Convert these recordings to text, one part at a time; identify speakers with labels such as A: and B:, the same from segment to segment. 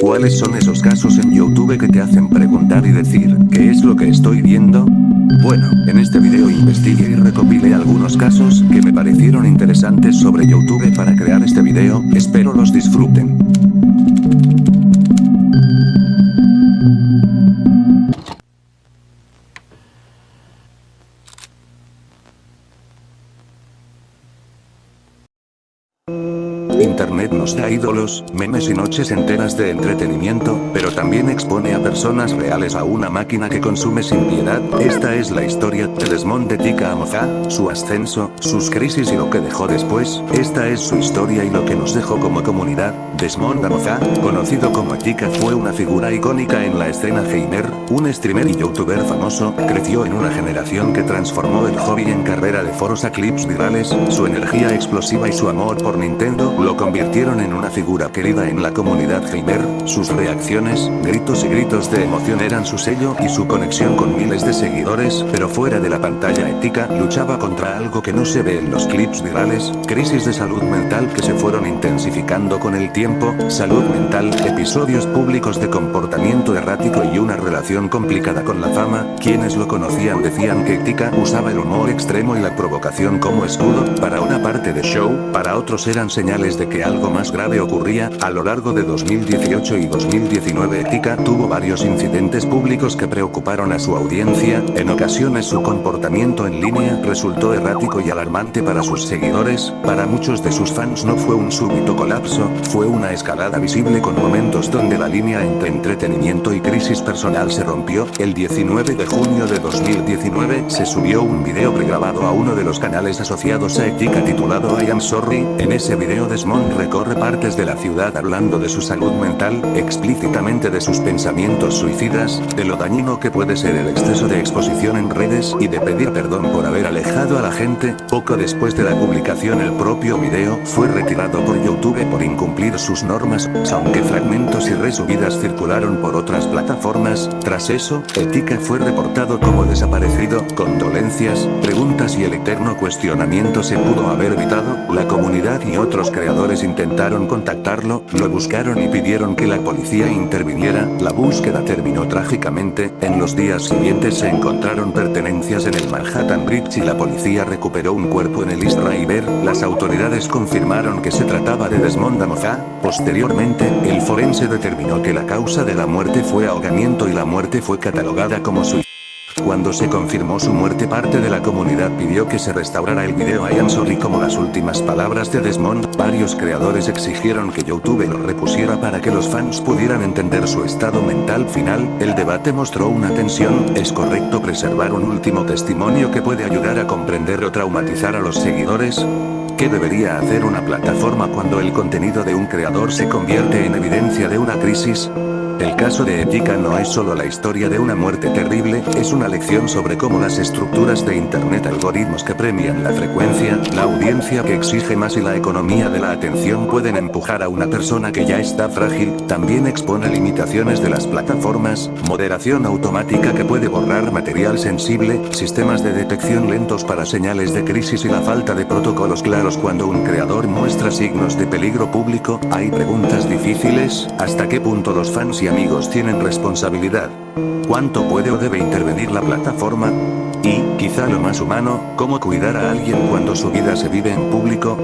A: ¿Cuáles son esos casos en YouTube que te hacen preguntar y decir, ¿qué es lo que estoy viendo? Bueno, en este video investigué y recopilé algunos casos que me parecieron interesantes sobre YouTube para crear este video, espero los disfruten. Internet nos da ídolos, memes y noches enteras de entretenimiento, pero también expone a personas reales a una máquina que consume sin piedad. Esta es la historia de Desmond de Tika Amoza, su ascenso, sus crisis y lo que dejó después. Esta es su historia y lo que nos dejó como comunidad. Desmond Amoza, conocido como Tika, fue una figura icónica en la escena gamer, un streamer y youtuber famoso, creció en una generación que transformó el hobby en carrera de foros a clips virales, su energía explosiva y su amor por Nintendo lo convirtieron en una figura querida en la comunidad gamer, sus reacciones, gritos y gritos de emoción eran su sello y su conexión con miles de seguidores, pero fuera de la pantalla Tika luchaba contra algo que no se ve en los clips virales, crisis de salud mental que se fueron intensificando con el tiempo, salud mental, episodios públicos de comportamiento errático y una relación complicada con la fama. Quienes lo conocían decían que Tika usaba el humor extremo y la provocación como escudo, para una parte de show, para otros eran señales de que algo más grave ocurría. A lo largo de 2018 y 2019 Tika tuvo varios incidentes públicos que preocuparon a su audiencia, en ocasiones su comportamiento en línea resultó errático y alarmante para sus seguidores, para muchos de sus fans no fue un súbito colapso, fue una escalada visible con momentos donde la línea entre entretenimiento y crisis personal se rompió. El 19 de junio de 2019 se subió un video pregrabado a uno de los canales asociados a Tika titulado I Am Sorry. En ese video Desmond recorre partes de la ciudad hablando de su salud mental, explícitamente de sus pensamientos suicidas, de lo dañino que puede ser el exceso de exposición en redes y de pedir perdón por haber alejado a la gente. Poco después de la publicación el propio video fue retirado por YouTube por incumplir sus normas, aunque fragmentos y resubidas circularon por otras plataformas. Tras eso, Tika fue reportado como desaparecido, condolencias, preguntas y el eterno cuestionamiento se pudo haber evitado. La comunidad y otros creadores intentaron contactarlo, lo buscaron y pidieron que la policía interviniera. La búsqueda terminó trágicamente, en los días siguientes se encontraron pertenencias en el Manhattan Bridge y la policía recuperó un cuerpo en el East River. Las autoridades confirmaron que se trataba de Desmond Amoza. Posteriormente, el forense determinó que la causa de la muerte fue ahogamiento y la muerte fue catalogada como suicidio. Cuando se confirmó su muerte, parte de la comunidad pidió que se restaurara el video I Am Sorry como las últimas palabras de Desmond. Varios creadores exigieron que YouTube lo repusiera para que los fans pudieran entender su estado mental final. El debate mostró una tensión. ¿Es correcto preservar un último testimonio que puede ayudar a comprender o traumatizar a los seguidores? ¿Qué debería hacer una plataforma cuando el contenido de un creador se convierte en evidencia de una crisis? El caso de Tika no es solo la historia de una muerte terrible, es una lección sobre cómo las estructuras de Internet, algoritmos que premian la frecuencia, la audiencia que exige más y la economía de la atención pueden empujar a una persona que ya está frágil. También expone limitaciones de las plataformas, moderación automática que puede borrar material sensible, sistemas de detección lentos para señales de crisis y la falta de protocolos claros cuando un creador muestra signos de peligro público. Hay preguntas difíciles, ¿hasta qué punto los fans y amigos tienen responsabilidad? ¿Cuánto puede o debe intervenir la plataforma? Y, quizá lo más humano, ¿cómo cuidar a alguien cuando su vida se vive en público?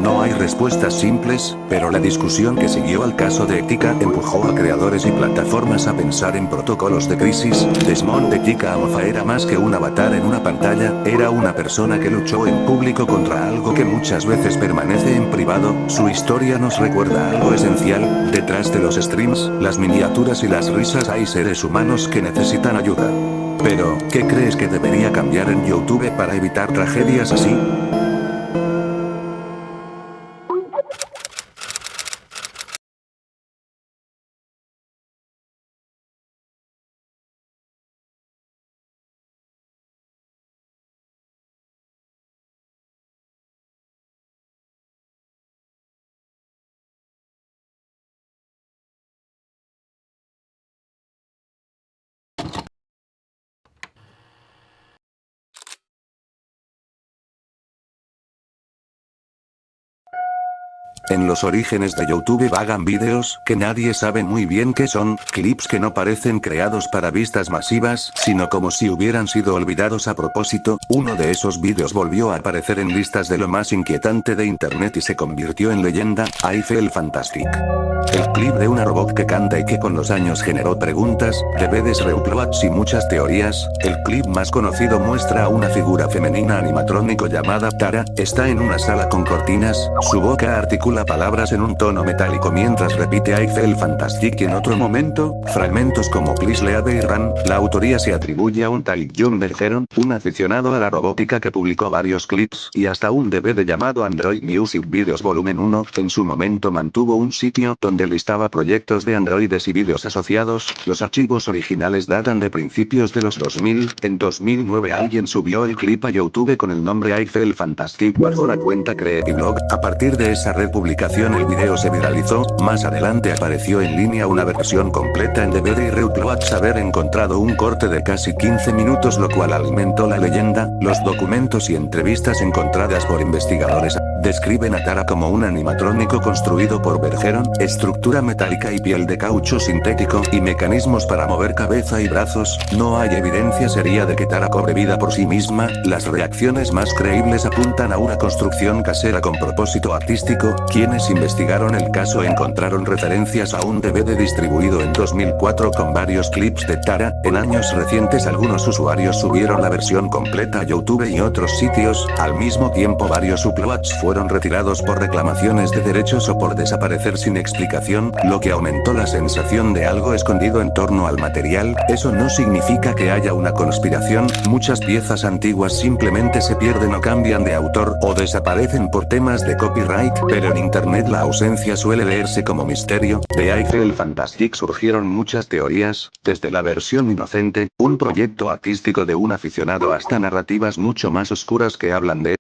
A: No hay respuestas simples, pero la discusión que siguió al caso de Tika empujó a creadores y plataformas a pensar en protocolos de crisis. Desmond de Tika Amoza era más que un avatar en una pantalla, era una persona que luchó en público contra algo que muchas veces permanece en privado. Su historia nos recuerda algo esencial: detrás de los streams, las miniaturas y las risas hay seres humanos que necesitan ayuda. Pero, ¿qué crees que debería cambiar en YouTube para evitar tragedias así? En los orígenes de YouTube vagan vídeos que nadie sabe muy bien qué son, clips que no parecen creados para vistas masivas, sino como si hubieran sido olvidados a propósito. Uno de esos vídeos volvió a aparecer en listas de lo más inquietante de internet y se convirtió en leyenda, Eiffel Fantastic. El clip de una robot que canta y que con los años generó preguntas, debates, reuploads y muchas teorías. El clip más conocido muestra a una figura femenina animatrónico llamada Tara, está en una sala con cortinas, su boca articula palabras en un tono metálico mientras repite Eiffel Fantastic y en otro momento, fragmentos como Please Leave y Run. La autoría se atribuye a un tal John Bergeron, un aficionado a la robótica que publicó varios clips y hasta un DVD llamado Android Music Videos Volumen 1, en su momento mantuvo un sitio donde listaba proyectos de androides y vídeos asociados. Los archivos originales datan de principios de los 2000, en 2009 alguien subió el clip a YouTube con el nombre Eiffel Fantastic bajo la cuenta Creepy Blog. A partir de esa red publicación el video se viralizó, más adelante apareció en línea una versión completa en DVD y reuploads. Haber encontrado un corte de casi 15 minutos lo cual alimentó la leyenda. Los documentos y entrevistas encontradas por investigadores describen a Tara como un animatrónico construido por Bergeron, estructura metálica y piel de caucho sintético y mecanismos para mover cabeza y brazos. No hay evidencia seria de que Tara cobre vida por sí misma. Las reacciones más creíbles apuntan a una construcción casera con propósito artístico. Quienes investigaron el caso encontraron referencias a un DVD distribuido en 2004 con varios clips de Tara. En años recientes algunos usuarios subieron la versión completa a YouTube y otros sitios. Al mismo tiempo varios uploads fueron retirados por reclamaciones de derechos o por desaparecer sin explicación, lo que aumentó la sensación de algo escondido en torno al material. Eso no significa que haya una conspiración, muchas piezas antiguas simplemente se pierden o cambian de autor o desaparecen por temas de copyright, pero en internet la ausencia suele leerse como misterio. De Eiffel Fantastic surgieron muchas teorías, desde la versión inocente, un proyecto artístico de un aficionado, hasta narrativas mucho más oscuras que hablan de...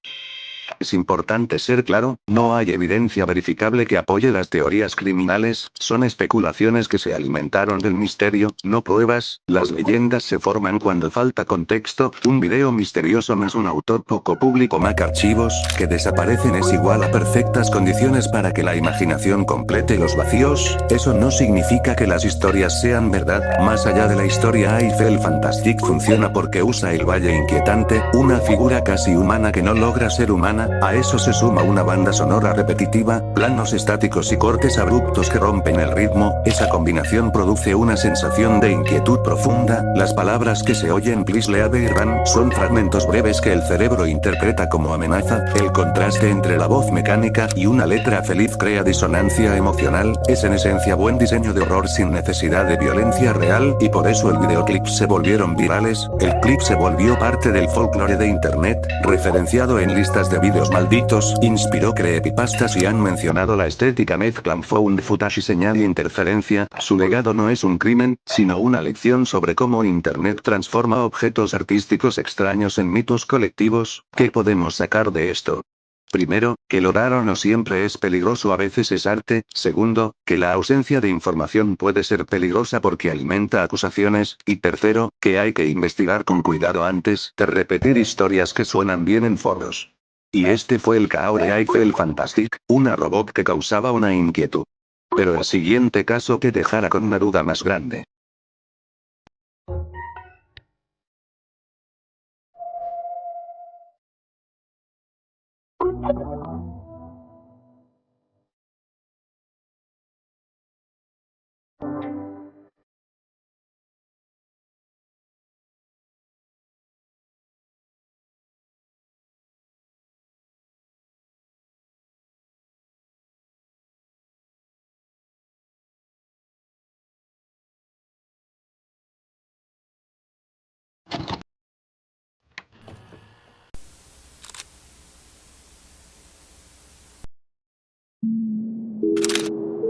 A: Es importante ser claro, no hay evidencia verificable que apoye las teorías criminales, son especulaciones que se alimentaron del misterio, no pruebas. Las leyendas se forman cuando falta contexto. Un video misterioso más un autor poco público más archivos que desaparecen es igual a perfectas condiciones para que la imaginación complete los vacíos. Eso no significa que las historias sean verdad. Más allá de la historia, Eiffel Fantastic funciona porque usa el valle inquietante, una figura casi humana que no logra ser humana. A eso se suma una banda sonora repetitiva, planos estáticos y cortes abruptos que rompen el ritmo. Esa combinación produce una sensación de inquietud profunda. Las palabras que se oyen Please Leave y Run son fragmentos breves que el cerebro interpreta como amenaza. El contraste entre la voz mecánica y una letra feliz crea disonancia emocional. Es en esencia buen diseño de horror sin necesidad de violencia real, y por eso el videoclip se volvieron virales. El clip se volvió parte del folclore de internet, referenciado en listas de vídeos malditos, inspiró creepypastas y han mencionado la estética mezclan found footage y señal y interferencia. Su legado no es un crimen, sino una lección sobre cómo internet transforma objetos artísticos extraños en mitos colectivos. ¿Qué podemos sacar de esto? Primero, que lo raro no siempre es peligroso, a veces es arte. Segundo, que la ausencia de información puede ser peligrosa porque alimenta acusaciones. Y tercero, que hay que investigar con cuidado antes de repetir historias que suenan bien en foros. Y este fue el caos de Eiffel Fantastic, una robot que causaba una inquietud. Pero el siguiente caso que dejara con una duda más grande.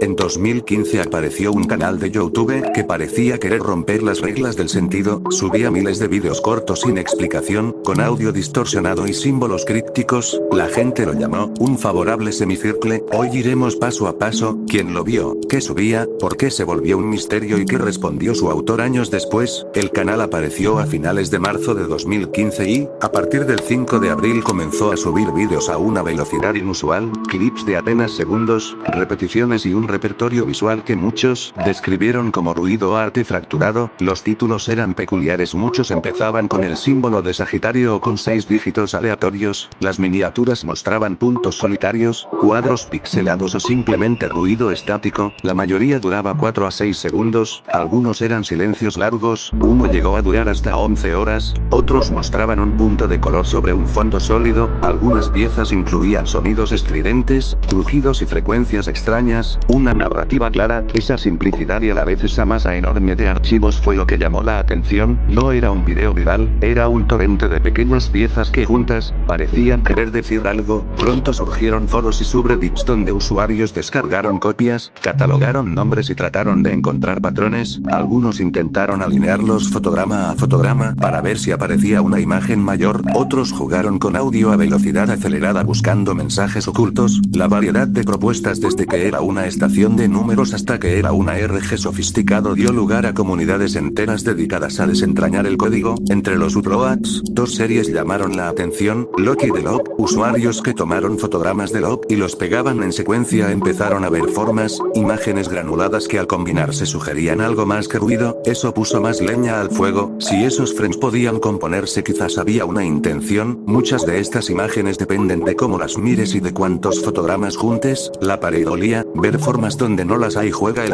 A: En 2015 apareció un canal de YouTube que parecía querer romper las reglas del sentido, subía miles de vídeos cortos sin explicación, con audio distorsionado y símbolos crípticos. La gente lo llamó un favorable semicircle. Hoy iremos paso a paso, quién lo vio, qué subía, por qué se volvió un misterio y qué respondió su autor años después. El canal apareció a finales de marzo de 2015 y, a partir del 5 de abril comenzó a subir vídeos a una velocidad inusual, clips de apenas segundos, repeticiones y un repertorio visual que muchos describieron como ruido o arte fracturado. Los títulos eran peculiares, muchos empezaban con el símbolo de Sagitario o con 6 dígitos aleatorios, las miniaturas mostraban puntos solitarios, cuadros pixelados o simplemente ruido estático, la mayoría duraba 4 a 6 segundos, algunos eran silencios largos, uno llegó a durar hasta 11 horas, otros mostraban un punto de color sobre un fondo sólido, algunas piezas incluían sonidos estridentes, crujidos y frecuencias extrañas, una narrativa clara. Esa simplicidad y a la vez esa masa enorme de archivos fue lo que llamó la atención. No era un video viral, era un torrente de pequeñas piezas que juntas parecían querer decir algo. Pronto surgieron foros y subreddits donde usuarios descargaron copias, catalogaron nombres y trataron de encontrar patrones. Algunos intentaron alinearlos fotograma a fotograma para ver si aparecía una imagen mayor, otros jugaron con audio a velocidad acelerada buscando mensajes ocultos. La variedad de propuestas desde que era una estación de números hasta que era una RG sofisticado dio lugar a comunidades enteras dedicadas a desentrañar el código. Entre los uploads, 2 series llamaron la atención: Loki de Log, usuarios que tomaron fotogramas de Log y los pegaban en secuencia empezaron a ver formas, imágenes granuladas que al combinarse sugerían algo más que ruido. Eso puso más leña al fuego. Si esos frames podían componerse, quizás había una intención. Muchas de estas imágenes dependen de cómo las mires y de cuántos fotogramas juntes. La pareidolia, ver formas donde no las hay, juega el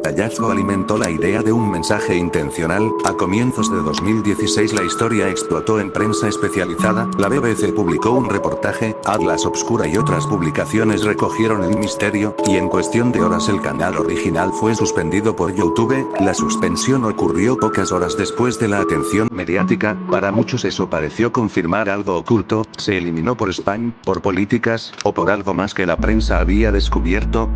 A: hallazgo alimentó la idea de un mensaje intencional. A comienzos de 2016 la historia explotó en prensa especializada, la BBC publicó un reportaje, Atlas Obscura y otras publicaciones recogieron el misterio, y en cuestión de horas el canal original fue suspendido por YouTube. La suspensión ocurrió pocas horas después de la atención mediática. Para muchos eso pareció confirmar algo oculto, se eliminó por spam, por políticas, o por algo más que la prensa había descubierto.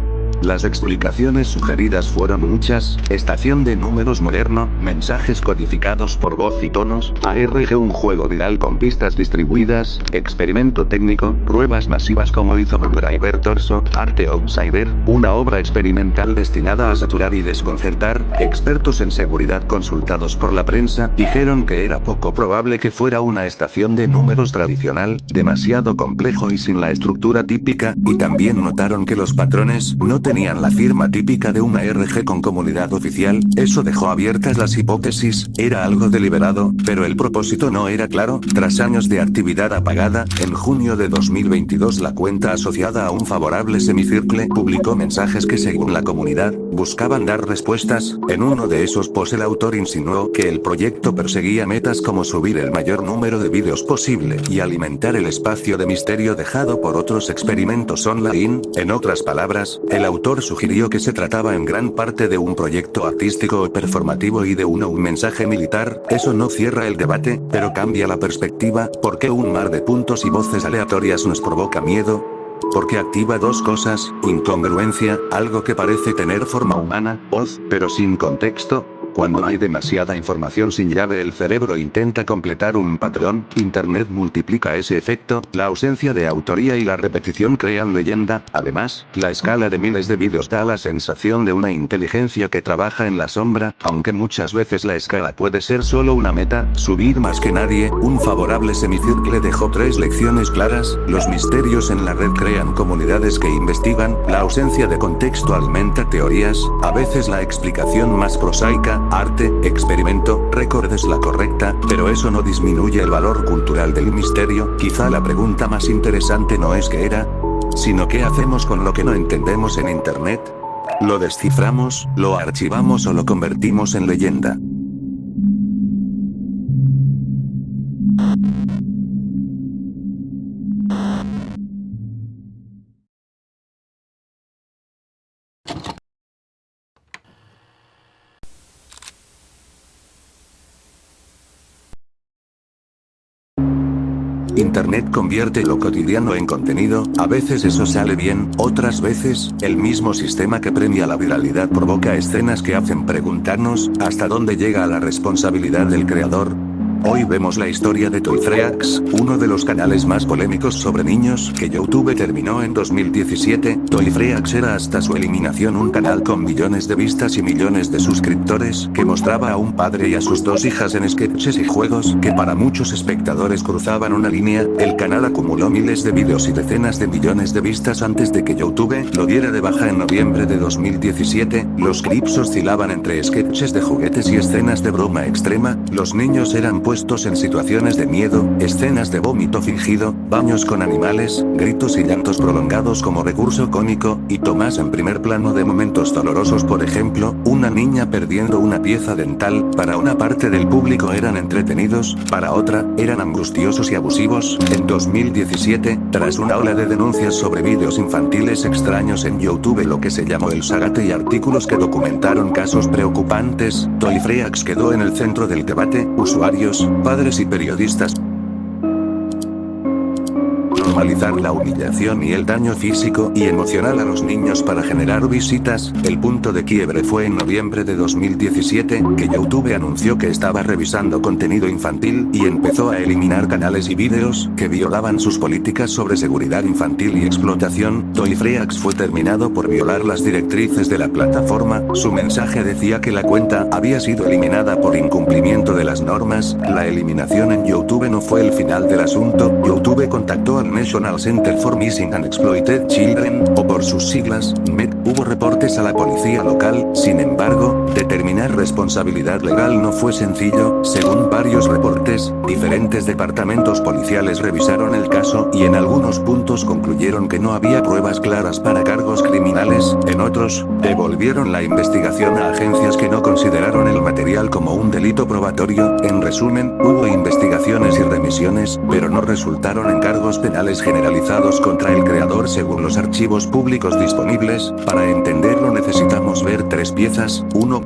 A: Las explicaciones sugeridas fueron muchas: estación de números moderno, mensajes codificados por voz y tonos, ARG un juego viral con pistas distribuidas, experimento técnico, pruebas masivas como hizo Driver Torso, Arte Outsider, una obra experimental destinada a saturar y desconcertar. Expertos en seguridad consultados por la prensa dijeron que era poco probable que fuera una estación de números tradicional, demasiado complejo y sin la estructura típica, y también notaron que los patrones no tenían la firma típica de una RG con comunidad oficial. Eso dejó abiertas las hipótesis: era algo deliberado, pero el propósito no era claro. Tras años de actividad apagada, en junio de 2022 la cuenta asociada a un favorable semicircle publicó mensajes que, según la comunidad, buscaban dar respuestas. En uno de esos posts el autor insinuó que el proyecto perseguía metas como subir el mayor número de vídeos posible y alimentar el espacio de misterio dejado por otros experimentos online. En otras palabras, el autor sugirió que se trataba en gran parte de un proyecto artístico o performativo y de un mensaje militar. Eso no cierra el debate, pero cambia la perspectiva. ¿Por qué un mar de puntos y voces aleatorias nos provoca miedo? Porque activa dos cosas: incongruencia, algo que parece tener forma humana, voz, pero sin contexto. Cuando hay demasiada información sin llave, el cerebro intenta completar un patrón. Internet multiplica ese efecto. La ausencia de autoría y la repetición crean leyenda. Además, la escala de miles de vídeos da la sensación de una inteligencia que trabaja en la sombra, aunque muchas veces la escala puede ser solo una meta: subir más que nadie. Un favorable semicircle dejó 3 lecciones claras: los misterios en la red crean comunidades que investigan, la ausencia de contexto alimenta teorías, a veces la explicación más prosaica, arte, experimento, récord, es la correcta, pero eso no disminuye el valor cultural del misterio. Quizá la pregunta más interesante no es qué era, sino qué hacemos con lo que no entendemos en Internet. ¿Lo desciframos, lo archivamos o lo convertimos en leyenda? Internet convierte lo cotidiano en contenido. A veces eso sale bien, otras veces, el mismo sistema que premia la viralidad provoca escenas que hacen preguntarnos: ¿hasta dónde llega la responsabilidad del creador? Hoy vemos la historia de Toyfreaks, uno de los canales más polémicos sobre niños que YouTube terminó en 2017. Toyfreaks era hasta su eliminación un canal con millones de vistas y millones de suscriptores que mostraba a un padre y a sus dos hijas en sketches y juegos que para muchos espectadores cruzaban una línea. El canal acumuló miles de vídeos y decenas de millones de vistas antes de que YouTube lo diera de baja en noviembre de 2017. Los clips oscilaban entre sketches de juguetes y escenas de broma extrema. Los niños eran puestos en situaciones de miedo, escenas de vómito fingido, baños con animales, gritos y llantos prolongados como recurso cómico, y tomas en primer plano de momentos dolorosos, por ejemplo, una niña perdiendo una pieza dental. Para una parte del público eran entretenidos, para otra, eran angustiosos y abusivos. En 2017, tras una ola de denuncias sobre vídeos infantiles extraños en YouTube, lo que se llamó el Sagate, y artículos que documentaron casos preocupantes, Toyfreaks quedó en el centro del debate. Usuarios, padres y periodistas normalizar la humillación y el daño físico y emocional a los niños para generar visitas. El punto de quiebre fue en noviembre de 2017, que YouTube anunció que estaba revisando contenido infantil y empezó a eliminar canales y vídeos que violaban sus políticas sobre seguridad infantil y explotación. Toyfreaks fue terminado por violar las directrices de la plataforma. Su mensaje decía que la cuenta había sido eliminada por incumplimiento de las normas. La eliminación en YouTube no fue el final del asunto. YouTube contactó al National Center for Missing and Exploited Children, o por sus siglas, MET. Hubo reportes a la policía local. Sin embargo, determinar responsabilidad legal no fue sencillo. Según varios reportes, diferentes departamentos policiales revisaron el caso y en algunos puntos concluyeron que no había pruebas claras para cargos criminales. En otros, devolvieron la investigación a agencias que no consideraron el material como un delito probatorio. En resumen, hubo investigaciones y remisiones, pero no resultaron en cargos penales generalizados contra el creador según los archivos públicos disponibles. Para entenderlo necesitamos ver tres piezas. 1.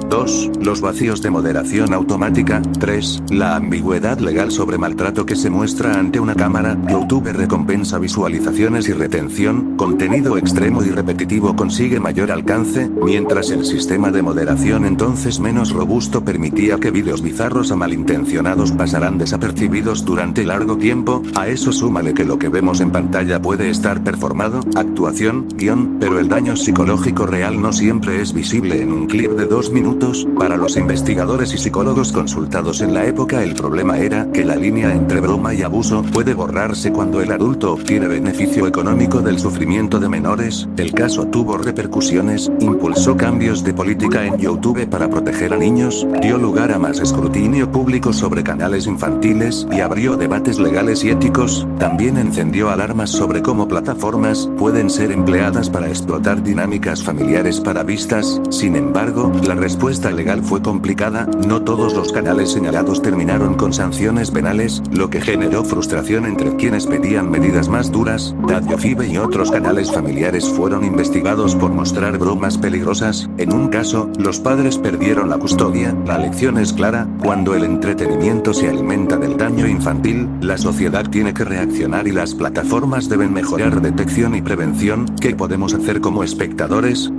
A: 2. Los vacíos de moderación automática. 3. La ambigüedad legal sobre maltrato que se muestra ante una cámara. YouTube recompensa visualizaciones y retención. Contenido extremo y repetitivo consigue mayor alcance, mientras el sistema de moderación, entonces menos robusto, permitía que vídeos bizarros o malintencionados pasaran desapercibidos durante largo tiempo. A eso súmale que lo que vemos en pantalla puede estar performado, actuación, guión, pero el daño psicológico real no siempre es visible en un clip de 2 minutos. Para los investigadores y psicólogos consultados en la época, el problema era que la línea entre broma y abuso puede borrarse cuando el adulto obtiene beneficio económico del sufrimiento de menores. El caso tuvo repercusiones, impulsó cambios de política en YouTube para proteger a niños, dio lugar a más escrutinio público sobre canales infantiles y abrió debates legales y éticos. También encendió alarmas sobre cómo plataformas pueden ser empleadas para explotar dinámicas familiares para vistas. Sin embargo, la respuesta legal fue complicada. No todos los canales señalados terminaron con sanciones penales, lo que generó frustración entre quienes pedían medidas más duras. DadioFibe y otros canales familiares fueron investigados por mostrar bromas peligrosas. En un caso, los padres perdieron la custodia. La lección es clara: cuando el entretenimiento se alimenta del daño infantil, la sociedad tiene que reaccionar y las plataformas deben mejorar detección y prevención. ¿Qué podemos hacer como espectadores?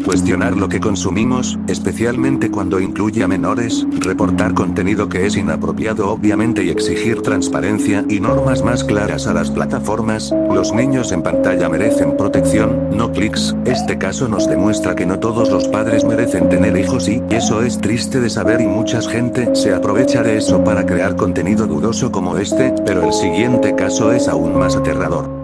A: Cuestionar lo que consumimos, especialmente cuando incluye a menores, reportar contenido que es inapropiado obviamente y exigir transparencia y normas más claras a las plataformas. Los niños en pantalla merecen protección, no clics. Este caso nos demuestra que no todos los padres merecen tener hijos y eso es triste de saber, y mucha gente se aprovecha de eso para crear contenido dudoso como este, pero el siguiente caso es aún más aterrador.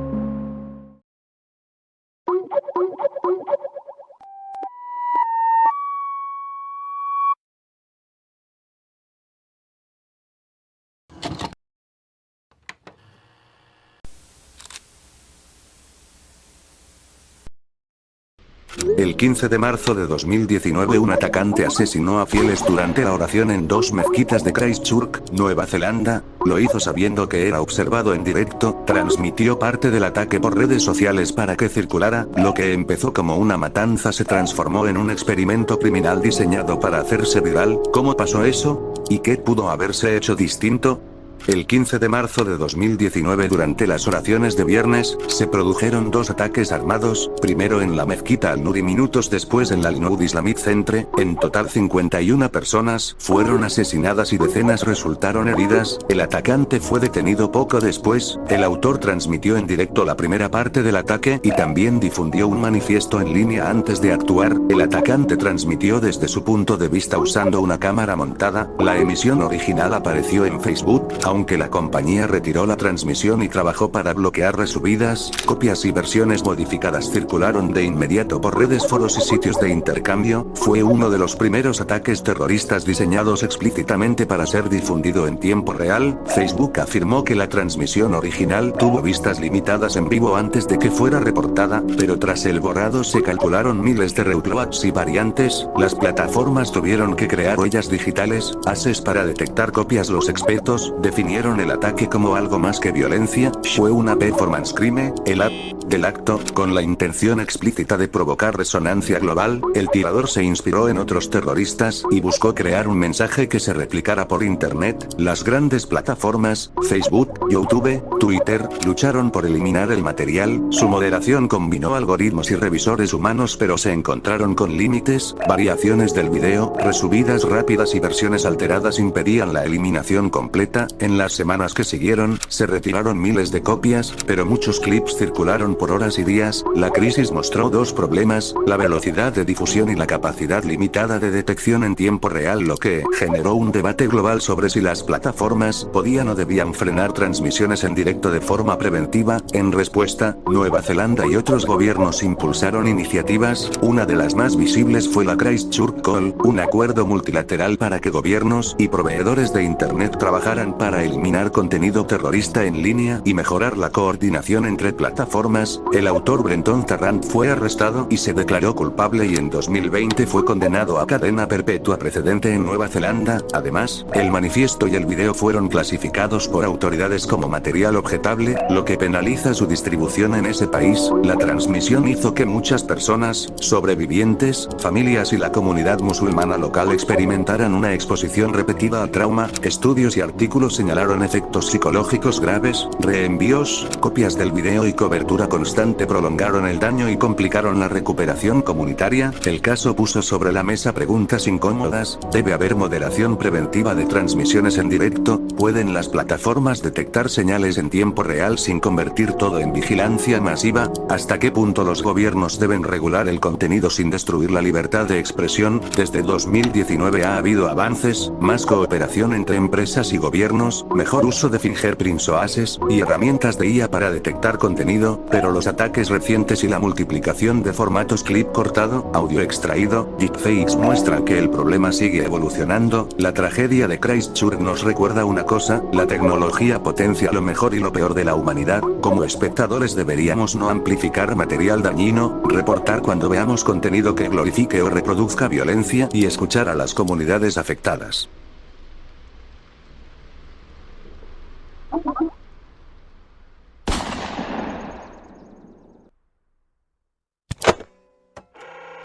A: El 15 de marzo de 2019 un atacante asesinó a fieles durante la oración en 2 mezquitas de Christchurch, Nueva Zelanda. Lo hizo sabiendo que era observado en directo. Transmitió parte del ataque por redes sociales para que circulara. Lo que empezó como una matanza se transformó en un experimento criminal diseñado para hacerse viral. ¿Cómo pasó eso? ¿Y qué pudo haberse hecho distinto? El 15 de marzo de 2019 durante las oraciones de viernes, se produjeron dos ataques armados, primero en la mezquita Al-Nur y minutos después en la Al-Nud Islamic Centre. En total 51 personas fueron asesinadas y decenas resultaron heridas. El atacante fue detenido poco después. El autor transmitió en directo la primera parte del ataque y también difundió un manifiesto en línea antes de actuar. El atacante transmitió desde su punto de vista usando una cámara montada. La emisión original apareció en Facebook, aunque la compañía retiró la transmisión y trabajó para bloquear resubidas. Copias y versiones modificadas circularon de inmediato por redes, foros y sitios de intercambio. Fue uno de los primeros ataques terroristas diseñados explícitamente para ser difundido en tiempo real. Facebook afirmó que la transmisión original tuvo vistas limitadas en vivo antes de que fuera reportada, pero tras el borrado se calcularon miles de retweets y variantes. Las plataformas tuvieron que crear huellas digitales, haces para detectar copias. Los expertos definieron el ataque como algo más que violencia. Fue una performance crime, el del acto, con la intención explícita de provocar resonancia global. El tirador se inspiró en otros terroristas y buscó crear un mensaje que se replicara por internet. Las grandes plataformas, Facebook, YouTube, Twitter, lucharon por eliminar el material. Su moderación combinó algoritmos y revisores humanos, pero se encontraron con límites. Variaciones del video, resubidas rápidas y versiones alteradas impedían la eliminación completa. En las semanas que siguieron, se retiraron miles de copias, pero muchos clips circularon por horas y días. La crisis mostró dos problemas: la velocidad de difusión y la capacidad limitada de detección en tiempo real, lo que generó un debate global sobre si las plataformas podían o debían frenar transmisiones en directo de forma preventiva. En respuesta, Nueva Zelanda y otros gobiernos impulsaron iniciativas. Una de las más visibles fue la Christchurch Call, un acuerdo multilateral para que gobiernos y proveedores de internet trabajaran para eliminar contenido terrorista en línea y mejorar la coordinación entre plataformas. El autor Brenton Tarrant fue arrestado y se declaró culpable, y en 2020 fue condenado a cadena perpetua, precedente en Nueva Zelanda. Además, el manifiesto y el video fueron clasificados por autoridades como material objetable, lo que penaliza su distribución en ese país. La transmisión hizo que muchas personas, sobrevivientes, familias y la comunidad musulmana local experimentaran una exposición repetida al trauma. Estudios y artículos señalaron efectos psicológicos graves. Reenvíos, copias del video y cobertura constante prolongaron el daño y complicaron la recuperación comunitaria. El caso puso sobre la mesa preguntas incómodas. ¿Debe haber moderación preventiva de transmisiones en directo? ¿Pueden las plataformas detectar señales en tiempo real sin convertir todo en vigilancia masiva? ¿Hasta qué punto los gobiernos deben regular el contenido sin destruir la libertad de expresión? Desde 2019 ha habido avances, más cooperación entre empresas y gobiernos, mejor uso de fingerprints o haces, y herramientas de IA para detectar contenido, pero los ataques recientes y la multiplicación de formatos clip cortado, audio extraído, deepfakes muestra que el problema sigue evolucionando. La tragedia de Christchurch nos recuerda una cosa: la tecnología potencia lo mejor y lo peor de la humanidad. Como espectadores deberíamos no amplificar material dañino, reportar cuando veamos contenido que glorifique o reproduzca violencia, y escuchar a las comunidades afectadas.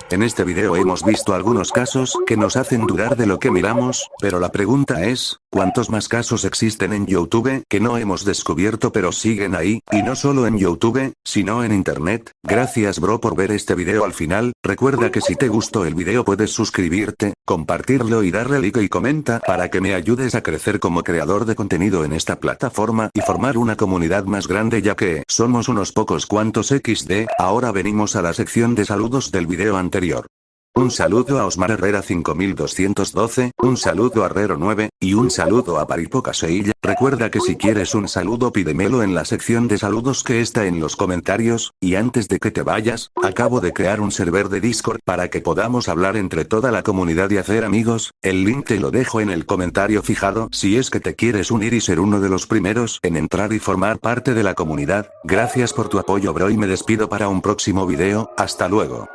A: En este video hemos visto algunos casos que nos hacen dudar de lo que miramos, pero la pregunta es, ¿cuántos más casos existen en YouTube que no hemos descubierto pero siguen ahí? Y no solo en YouTube, sino en internet. Gracias bro por ver este video al final. Recuerda que si te gustó el video puedes suscribirte, compartirlo y darle like y comenta para que me ayudes a crecer como creador de contenido en esta plataforma y formar una comunidad más grande, ya que somos unos pocos cuantos XD. Ahora venimos a la sección de saludos del video anterior. Un saludo a Osmar Herrera 5212, un saludo a Herrero 9, y un saludo a Paripo Caseilla. Recuerda que si quieres un saludo pídemelo en la sección de saludos que está en los comentarios. Y antes de que te vayas, acabo de crear un server de Discord para que podamos hablar entre toda la comunidad y hacer amigos. El link te lo dejo en el comentario fijado si es que te quieres unir y ser uno de los primeros en entrar y formar parte de la comunidad. Gracias por tu apoyo bro, y me despido para un próximo video. Hasta luego.